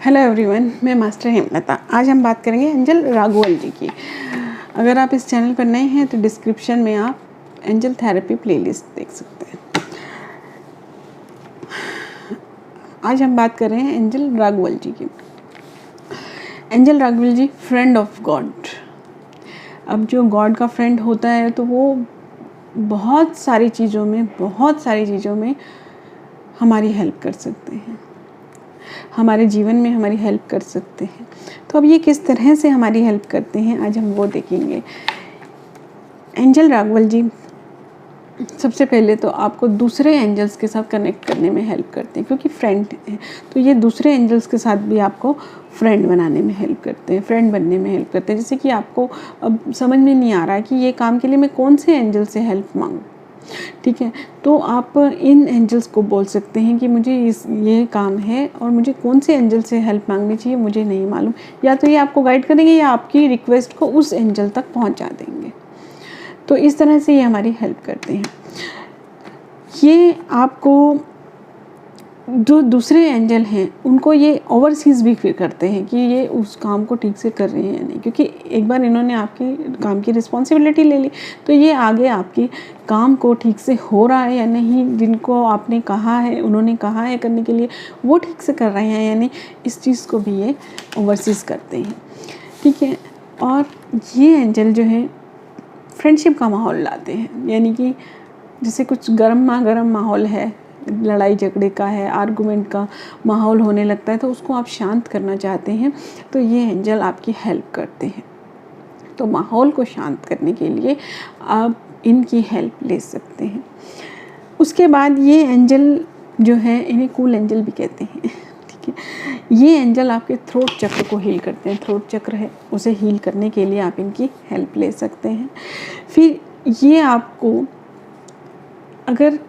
Hello everyone, मैं master Hemlata. आज हम बात करेंगे एंजल राघवल जी की। अगर आप इस चैनल पर नए हैं तो डिस्क्रिप्शन में आप एंजल थेरेपी प्लेलिस्ट देख सकते हैं। आज हम बात कर रहे हैं एंजल राघवल जी की। एंजल राघवल जी फ्रेंड ऑफ गॉड। अब जो गॉड का फ्रेंड होता है तो वो बहुत सारी चीज़ों में हमारी हेल्प कर सकते हैं, हमारे जीवन में हमारी हेल्प कर सकते हैं। तो अब ये किस तरह से हमारी हेल्प करते हैं, आज हम वो देखेंगे। एंजल राघवल जी सबसे पहले तो आपको दूसरे एंजल्स के साथ कनेक्ट करने में हेल्प करते हैं, क्योंकि फ्रेंड हैं तो ये दूसरे एंजल्स के साथ भी आपको फ्रेंड बनाने में हेल्प करते हैं, फ्रेंड बनने में हेल्प करते हैं। जैसे कि आपको अब समझ में नहीं आ रहा है कि ये काम के लिए मैं कौन से एंजल से हेल्प मांगूं, ठीक है, तो आप इन एंजल्स को बोल सकते हैं कि मुझे ये काम है और मुझे कौन से एंजल से हेल्प मांगनी चाहिए मुझे नहीं मालूम। या तो ये आपको गाइड करेंगे या आपकी रिक्वेस्ट को उस एंजल तक पहुंचा देंगे। तो इस तरह से ये हमारी हेल्प करते हैं। ये आपको जो दूसरे एंजल हैं उनको ये ओवरसीज़ भी फिर करते हैं कि ये उस काम को ठीक से कर रहे हैं या नहीं, क्योंकि एक बार इन्होंने आपकी काम की रिस्पॉन्सिबिलिटी ले ली तो ये आगे आपकी काम को ठीक से हो रहा है या नहीं, जिनको आपने कहा है, उन्होंने कहा है करने के लिए, वो ठीक से कर रहे हैं या नहीं, इस चीज़ को भी ये ओवरसीज़ करते हैं, ठीक है। और ये एंजल जो है फ्रेंडशिप का माहौल लाते हैं, यानी कि जैसे कुछ गर्म माहौल है, लड़ाई झगड़े का है, आर्गुमेंट का माहौल होने लगता है, तो उसको आप शांत करना चाहते हैं तो ये एंजल आपकी हेल्प करते हैं। तो माहौल को शांत करने के लिए आप इनकी हेल्प ले सकते हैं। उसके बाद ये एंजल जो है, इन्हें कूल एंजल भी कहते हैं, ठीक है। ये एंजल आपके थ्रोट चक्र को हील करते हैं। थ्रोट चक्र है, उसे हील करने के लिए आप इनकी हेल्प ले सकते हैं। फिर ये आपको, अगर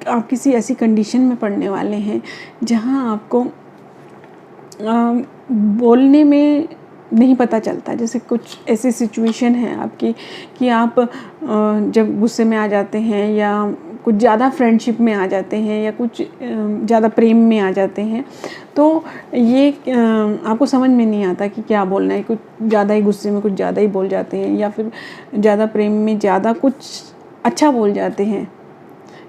आप किसी ऐसी कंडीशन में पड़ने वाले हैं जहां आपको बोलने में नहीं पता चलता, जैसे कुछ ऐसी सिचुएशन है आपकी कि आप जब गुस्से में आ जाते हैं या कुछ ज़्यादा फ्रेंडशिप में आ जाते हैं या कुछ ज़्यादा प्रेम में आ जाते हैं, तो ये आपको समझ में नहीं आता कि क्या बोलना है। कुछ ज़्यादा ही गुस्से में कुछ ज़्यादा ही बोल जाते हैं या फिर ज़्यादा प्रेम में ज़्यादा कुछ अच्छा बोल जाते हैं,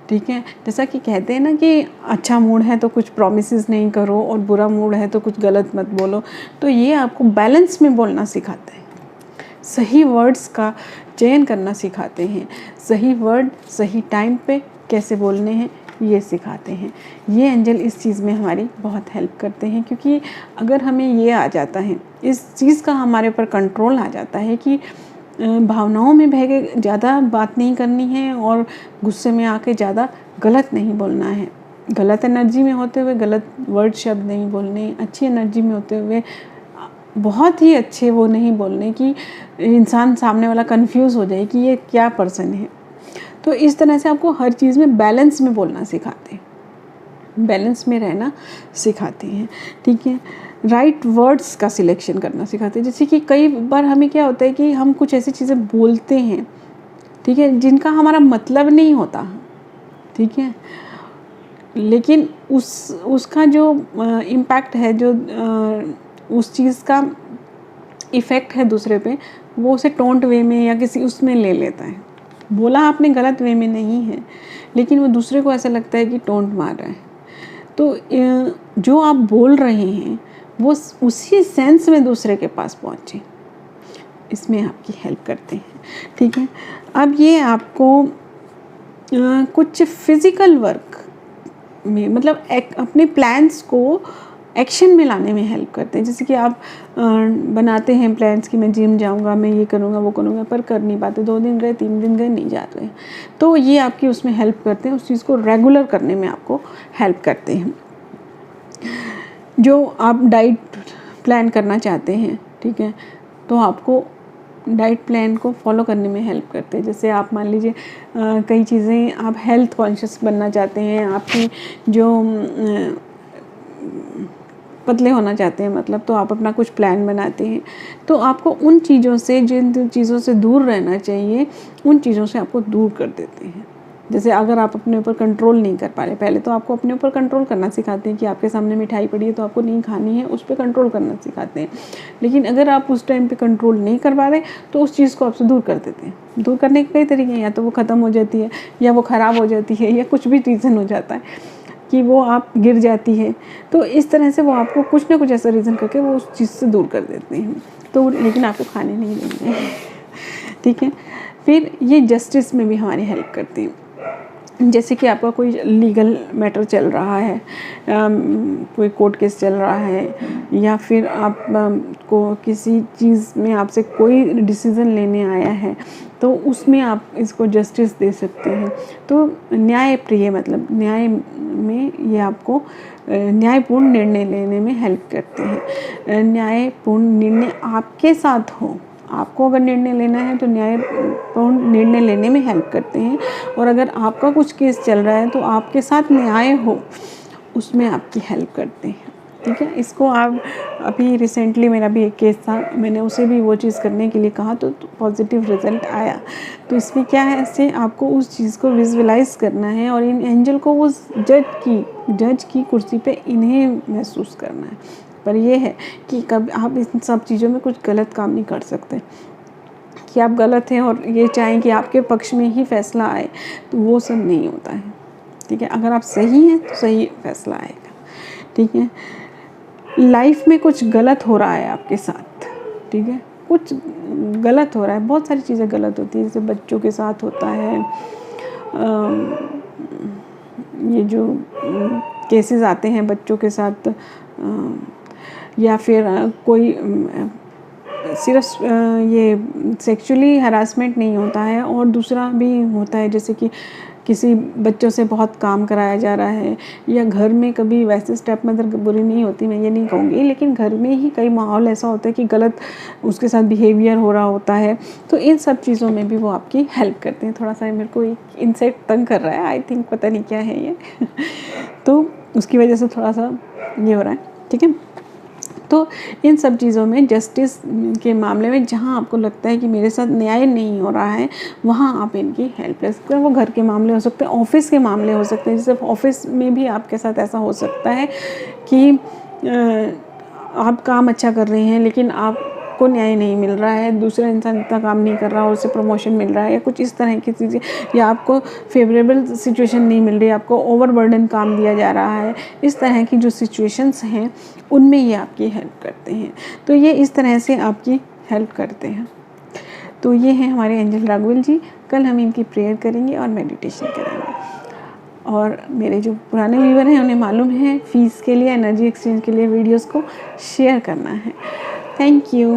ठीक है। जैसा कि कहते हैं ना कि अच्छा मूड है तो कुछ प्रॉमिसेस नहीं करो और बुरा मूड है तो कुछ गलत मत बोलो। तो ये आपको बैलेंस में बोलना सिखाते हैं, सही वर्ड्स का चयन करना सिखाते हैं, सही वर्ड सही टाइम पे कैसे बोलने हैं ये सिखाते हैं। ये एंजल इस चीज़ में हमारी बहुत हेल्प करते हैं, क्योंकि अगर हमें ये आ जाता है, इस चीज़ का हमारे ऊपर कंट्रोल आ जाता है कि भावनाओं में बह के ज़्यादा बात नहीं करनी है और गुस्से में आके ज़्यादा गलत नहीं बोलना है, गलत एनर्जी में होते हुए गलत वर्ड शब्द नहीं बोलने, अच्छी एनर्जी में होते हुए बहुत ही अच्छे वो नहीं बोलने कि इंसान सामने वाला कंफ्यूज हो जाए कि ये क्या पर्सन है। तो इस तरह से आपको हर चीज़ में बैलेंस में बोलना सिखाते हैं, बैलेंस में रहना सिखाते हैं, ठीक है। राइट वर्ड्स का सिलेक्शन करना सिखाते हैं। जैसे कि कई बार हमें क्या होता है कि हम कुछ ऐसी चीज़ें बोलते हैं, ठीक है, जिनका हमारा मतलब नहीं होता, ठीक है, लेकिन उसका जो इम्पैक्ट है, जो उस चीज़ का इफ़ेक्ट है दूसरे पे, वो उसे टोंट वे में या किसी उसमें ले लेता है। बोला आपने गलत वे में नहीं है, लेकिन वो दूसरे को ऐसा लगता है कि टोंट मार रहा है। तो जो आप बोल रहे हैं वो उसी सेंस में दूसरे के पास पहुँचे, इसमें आपकी हेल्प करते हैं, ठीक है। अब ये आपको कुछ फिज़िकल वर्क में, मतलब अपने प्लान्स को एक्शन में लाने में हेल्प करते हैं। जैसे कि आप बनाते हैं प्लान्स कि मैं जिम जाऊंगा, मैं ये करूँगा वो करूँगा, पर कर नहीं पाते, 2 दिन गए 3 दिन गए नहीं जा रहे, तो ये आपकी उसमें हेल्प करते हैं, उस चीज़ को रेगुलर करने में आपको हेल्प करते हैं। जो आप डाइट प्लान करना चाहते हैं, ठीक है, तो आपको डाइट प्लान को फॉलो करने में हेल्प करते हैं। जैसे आप मान लीजिए कई चीज़ें आप हेल्थ कॉन्शियस बनना चाहते हैं, आपकी जो पतले होना चाहते हैं मतलब, तो आप अपना कुछ प्लान बनाते हैं, तो आपको उन चीज़ों से, जिन चीज़ों से दूर रहना चाहिए, उन चीज़ों से आपको दूर कर देते हैं। जैसे अगर आप अपने ऊपर कंट्रोल नहीं कर पा रहे, पहले तो आपको अपने ऊपर कंट्रोल करना सिखाते हैं कि आपके सामने मिठाई पड़ी है तो आपको नहीं खानी है, उस पर कंट्रोल करना सिखाते हैं। लेकिन अगर आप उस टाइम पे कंट्रोल नहीं कर पा रहे तो उस चीज़ को आपसे दूर कर देते हैं। दूर करने के कई तरीके हैं, या तो वो ख़त्म हो जाती है, या वो ख़राब हो जाती है, या कुछ भी रीज़न हो जाता है कि वो आप गिर जाती है। तो इस तरह से वो आपको कुछ ना कुछ ऐसा रीज़न करके वो उस चीज़ से दूर कर देते हैं, तो लेकिन आपको खाने नहीं देंगे। ठीक है। फिर ये जस्टिस में भी हमारी हेल्प करती है। जैसे कि आपका कोई लीगल मैटर चल रहा है, कोई कोर्ट केस चल रहा है, या फिर आप को किसी चीज़ में आपसे कोई डिसीज़न लेने आया है, तो उसमें आप इसको जस्टिस दे सकते हैं। तो न्यायप्रिय मतलब न्याय में ये आपको न्यायपूर्ण निर्णय लेने में हेल्प करते हैं। न्यायपूर्ण निर्णय आपके साथ हो, आपको अगर निर्णय लेना है तो न्यायपूर्ण निर्णय लेने में हेल्प करते हैं। और अगर आपका कुछ केस चल रहा है तो आपके साथ न्याय हो, उसमें आपकी हेल्प करते हैं। ठीक है। इसको आप अभी रिसेंटली मेरा भी एक केस था, मैंने उसे भी वो चीज़ करने के लिए कहा तो पॉजिटिव रिजल्ट आया। तो इसमें क्या है, इससे आपको उस चीज़ को विजुअलाइज करना है और इन एंजल को उस जज की कुर्सी पे इन्हें महसूस करना है। पर यह है कि कब आप इन सब चीज़ों में कुछ गलत काम नहीं कर सकते कि आप गलत हैं और ये चाहें कि आपके पक्ष में ही फैसला आए, तो वो सब नहीं होता है। ठीक है। अगर आप सही हैं तो सही फैसला आएगा। ठीक है। लाइफ में कुछ गलत हो रहा है आपके साथ, ठीक है, कुछ गलत हो रहा है, बहुत सारी चीज़ें गलत होती है, जैसे बच्चों के साथ होता है, ये जो केसेस आते हैं बच्चों के साथ, या फिर कोई सिर्फ ये सेक्सुअली हरासमेंट नहीं होता है और दूसरा भी होता है, जैसे कि किसी बच्चों से बहुत काम कराया जा रहा है, या घर में कभी, वैसे स्टेप मदर बुरी नहीं होती, मैं ये नहीं कहूँगी, लेकिन घर में ही कई माहौल ऐसा होता है कि गलत उसके साथ बिहेवियर हो रहा होता है, तो इन सब चीज़ों में भी वो आपकी हेल्प करते हैं। थोड़ा सा मेरे को एक इंसेक्ट तंग कर रहा है, आई थिंक पता नहीं क्या है ये तो उसकी वजह से थोड़ा सा ये हो रहा है। ठीक है। तो इन सब चीज़ों में जस्टिस के मामले में जहाँ आपको लगता है कि मेरे साथ न्याय नहीं हो रहा है, वहाँ आप इनकी हेल्प ले सकते हैं। वो घर के मामले हो सकते हैं, ऑफिस के मामले हो सकते हैं, जैसे ऑफिस में भी आपके साथ ऐसा हो सकता है कि आप काम अच्छा कर रहे हैं लेकिन आपको न्याय नहीं मिल रहा है, दूसरा इंसान इतना काम नहीं कर रहा, उससे प्रमोशन मिल रहा है, या कुछ इस तरह की चीज़ें, या आपको फेवरेबल सिचुएशन नहीं मिल रही, आपको ओवरबर्डन काम दिया जा रहा है, इस तरह की जो सिचुएशंस हैं उनमें ये आपकी हेल्प करते हैं। तो ये इस तरह से आपकी हेल्प करते हैं। तो ये हैं हमारे एंजल राघवेल जी। कल हम इनकी प्रेयर करेंगे और मेडिटेशन करेंगे। और मेरे जो पुराने व्यूवर हैं उन्हें मालूम है फीस के लिए, एनर्जी एक्सचेंज के लिए वीडियोस को शेयर करना है। Thank you.